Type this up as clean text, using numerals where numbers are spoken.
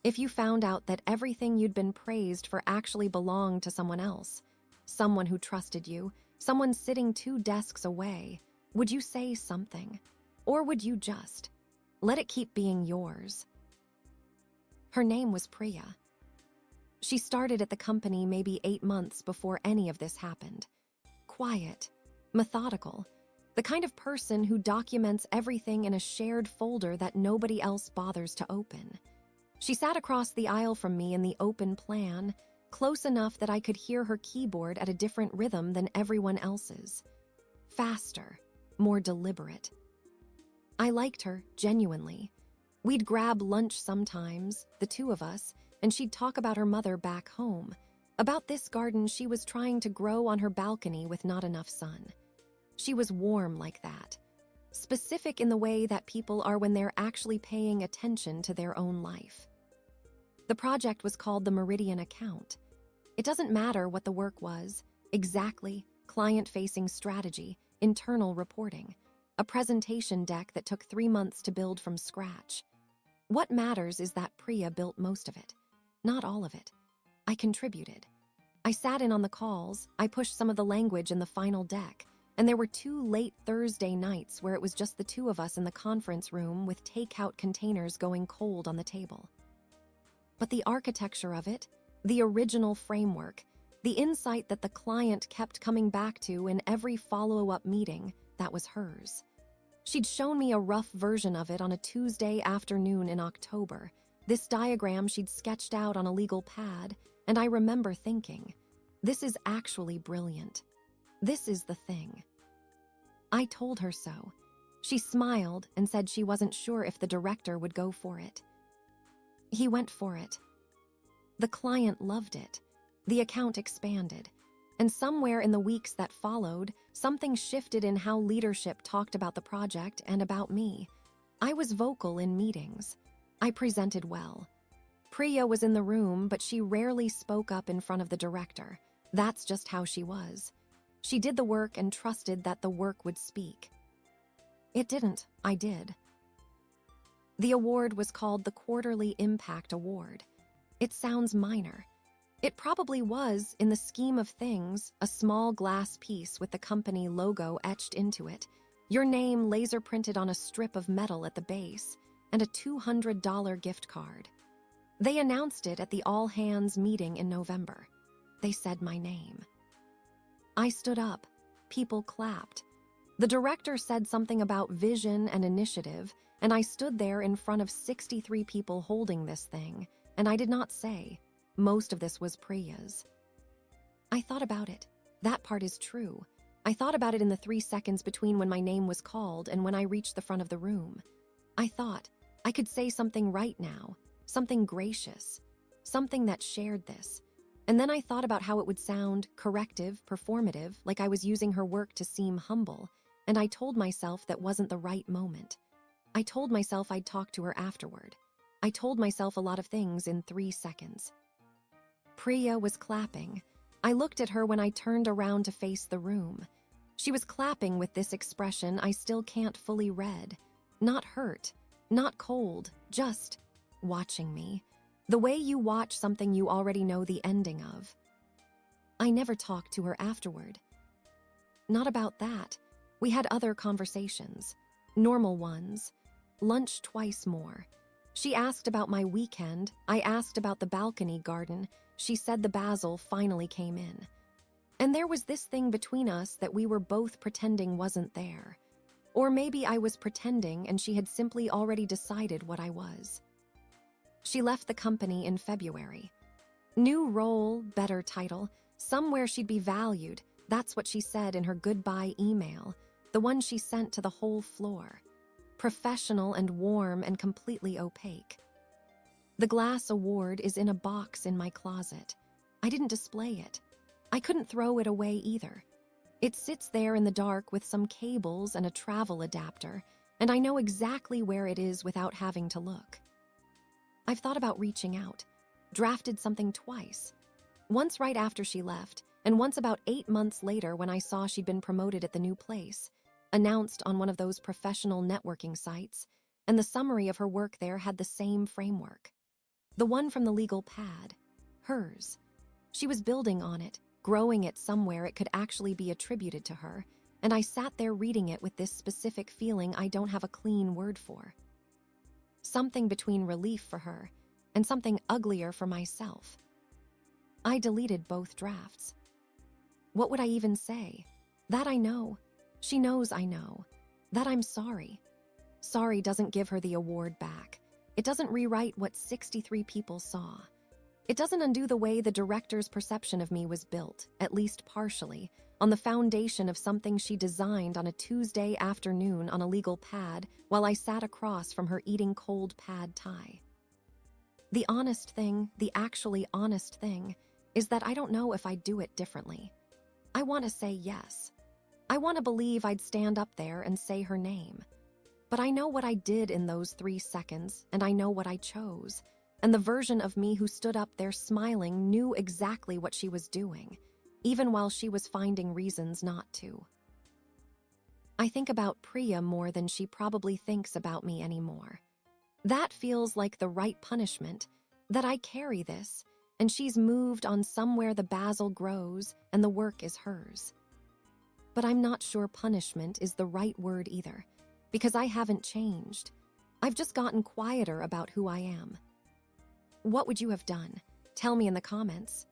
If you found out that everything you'd been praised for actually belonged to someone else, someone who trusted you, someone sitting 2 desks away, would you say something? Or would you just let it keep being yours? Her name was Priya. She started at the company maybe 8 months before any of this happened. Quiet, methodical, the kind of person who documents everything in a shared folder that nobody else bothers to open. She sat across the aisle from me in the open plan, close enough that I could hear her keyboard at a different rhythm than everyone else's. Faster, more deliberate. I liked her, genuinely. We'd grab lunch sometimes, the 2 of us, and she'd talk about her mother back home, about this garden she was trying to grow on her balcony with not enough sun. She was warm like that, specific in the way that people are when they're actually paying attention to their own life. The project was called the Meridian Account. It doesn't matter what the work was, exactly, client-facing strategy, internal reporting, a presentation deck that took 3 months to build from scratch. What matters is that Priya built most of it, not all of it. I contributed. I sat in on the calls, I pushed some of the language in the final deck, and there were 2 late Thursday nights where it was just the 2 of us in the conference room with takeout containers going cold on the table. But the architecture of it, the original framework, the insight that the client kept coming back to in every follow-up meeting, that was hers. She'd shown me a rough version of it on a Tuesday afternoon in October, this diagram she'd sketched out on a legal pad, and I remember thinking, this is actually brilliant. This is the thing. I told her so. She smiled and said she wasn't sure if the director would go for it. He went for it. The client loved it. The account expanded. And somewhere in the weeks that followed, something shifted in how leadership talked about the project and about me. I was vocal in meetings. I presented well. Priya was in the room, but she rarely spoke up in front of the director. That's just how she was. She did the work and trusted that the work would speak. It didn't. I did. The award was called the Quarterly Impact Award. It sounds minor. It probably was, in the scheme of things, a small glass piece with the company logo etched into it, your name laser printed on a strip of metal at the base, and a $200 gift card. They announced it at the all-hands meeting in November. They said my name. I stood up. People clapped. The director said something about vision and initiative, and I stood there in front of 63 people holding this thing, and I did not say. Most of this was Priya's. I thought about it. That part is true. I thought about it in the 3 seconds between when my name was called and when I reached the front of the room. I thought, I could say something right now, something gracious, something that shared this. And then I thought about how it would sound corrective, performative, like I was using her work to seem humble, and I told myself that wasn't the right moment. I told myself I'd talk to her afterward. I told myself a lot of things in 3 seconds. Priya was clapping. I looked at her when I turned around to face the room. She was clapping with this expression I still can't fully read. Not hurt, not cold, just watching me. The way you watch something you already know the ending of. I never talked to her afterward. Not about that. We had other conversations. Normal ones. Lunch twice more. She asked about my weekend. I asked about the balcony garden. She said the basil finally came in. And there was this thing between us that we were both pretending wasn't there. Or maybe I was pretending and she had simply already decided what I was. She left the company in February. New role, better title, somewhere she'd be valued. That's what she said in her goodbye email, the one she sent to the whole floor. Professional and warm and completely opaque. The glass award is in a box in my closet. I didn't display it. I couldn't throw it away either. It sits there in the dark with some cables and a travel adapter, and I know exactly where it is without having to look. I've thought about reaching out, drafted something twice. Once right after she left, and once about 8 months later when I saw she'd been promoted at the new place, announced on one of those professional networking sites, and the summary of her work there had the same framework. The one from the legal pad. Hers. She was building on it, growing it somewhere it could actually be attributed to her, and I sat there reading it with this specific feeling I don't have a clean word for. Something between relief for her and something uglier for myself. I deleted both drafts. What would I even say? That I know. She knows I know. That I'm sorry. Sorry doesn't give her the award back. It doesn't rewrite what 63 people saw. It doesn't undo the way the director's perception of me was built, at least partially, on the foundation of something she designed on a Tuesday afternoon on a legal pad while I sat across from her eating cold pad thai. The honest thing, the actually honest thing, is that I don't know if I'd do it differently. I want to say yes. I want to believe I'd stand up there and say her name. But I know what I did in those 3 seconds, and I know what I chose. And the version of me who stood up there smiling knew exactly what she was doing, even while she was finding reasons not to. I think about Priya more than she probably thinks about me anymore. That feels like the right punishment, that I carry this, and she's moved on somewhere the basil grows and the work is hers. But I'm not sure punishment is the right word either, because I haven't changed. I've just gotten quieter about who I am. What would you have done? Tell me in the comments.